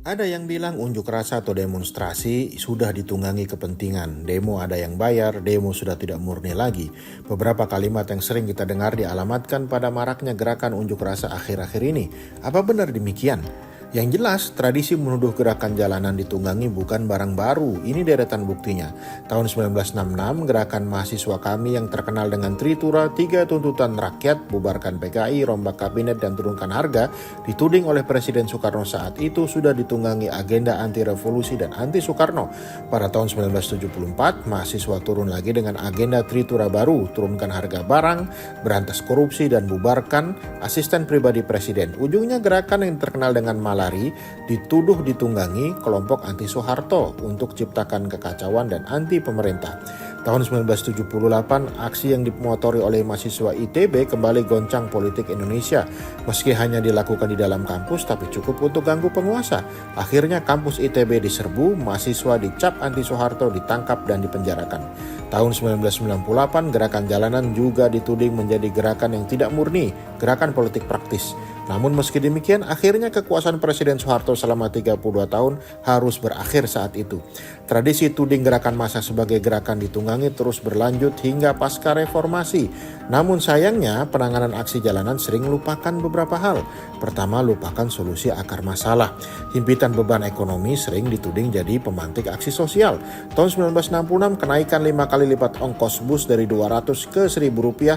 Ada yang bilang unjuk rasa atau demonstrasi sudah ditunggangi kepentingan. Demo ada yang bayar, demo sudah tidak murni lagi. Beberapa kalimat yang sering kita dengar dialamatkan pada maraknya gerakan unjuk rasa akhir-akhir ini. Apa benar demikian? Yang jelas, tradisi menuduh gerakan jalanan ditunggangi bukan barang baru. Ini deretan buktinya. Tahun 1966, gerakan mahasiswa kami yang terkenal dengan Tritura, 3 tuntutan rakyat, bubarkan PKI, rombak kabinet, dan turunkan harga, dituding oleh Presiden Soekarno saat itu sudah ditunggangi agenda anti-revolusi dan anti-Soekarno. Pada tahun 1974, mahasiswa turun lagi dengan agenda Tritura baru, turunkan harga barang, berantas korupsi, dan bubarkan asisten pribadi Presiden. Ujungnya gerakan yang terkenal dengan dituduh ditunggangi kelompok anti Soeharto untuk ciptakan kekacauan dan anti pemerintah. Tahun 1978, aksi yang dimotori oleh mahasiswa ITB kembali goncang politik Indonesia. Meski hanya dilakukan di dalam kampus, tapi cukup untuk ganggu penguasa. Akhirnya kampus ITB diserbu, mahasiswa dicap anti Soeharto, ditangkap dan dipenjarakan. Tahun 1998, gerakan jalanan juga dituding menjadi gerakan yang tidak murni, gerakan politik praktis. Namun meski demikian, akhirnya kekuasaan Presiden Soeharto selama 32 tahun harus berakhir saat itu. Tradisi tuding gerakan massa sebagai gerakan ditunggangi terus berlanjut hingga pasca reformasi. Namun sayangnya, penanganan aksi jalanan sering lupakan beberapa hal. Pertama, lupakan solusi akar masalah. Himpitan beban ekonomi sering dituding jadi pemantik aksi sosial. Tahun 1966, kenaikan 5 kali lipat ongkos bus dari 200 ke 1.000 rupiah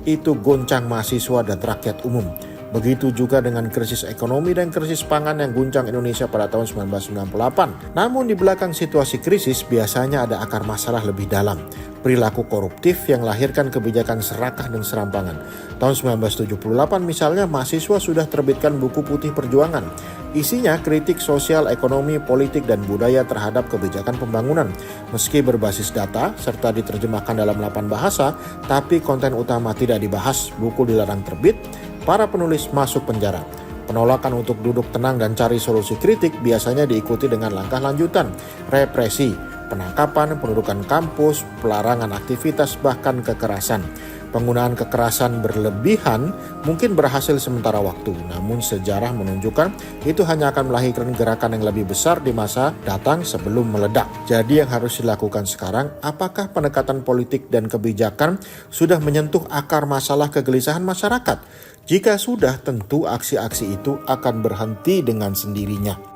itu goncang mahasiswa dan rakyat umum. Begitu juga dengan krisis ekonomi dan krisis pangan yang guncang Indonesia pada tahun 1998. Namun di belakang situasi krisis biasanya ada akar masalah lebih dalam. Perilaku koruptif yang lahirkan kebijakan serakah dan serampangan. Tahun 1978 misalnya mahasiswa sudah terbitkan buku putih perjuangan. Isinya kritik sosial, ekonomi, politik, dan budaya terhadap kebijakan pembangunan. Meski berbasis data serta diterjemahkan dalam 8 bahasa, tapi konten utama tidak dibahas, buku dilarang terbit, para penulis masuk penjara. Penolakan untuk duduk tenang dan cari solusi kritik biasanya diikuti dengan langkah lanjutan, represi, penangkapan, pendudukan kampus, pelarangan aktivitas, bahkan kekerasan. Penggunaan kekerasan berlebihan mungkin berhasil sementara waktu, namun sejarah menunjukkan itu hanya akan melahirkan gerakan yang lebih besar di masa datang sebelum meledak. Jadi yang harus dilakukan sekarang, apakah pendekatan politik dan kebijakan sudah menyentuh akar masalah kegelisahan masyarakat? Jika sudah, tentu aksi-aksi itu akan berhenti dengan sendirinya.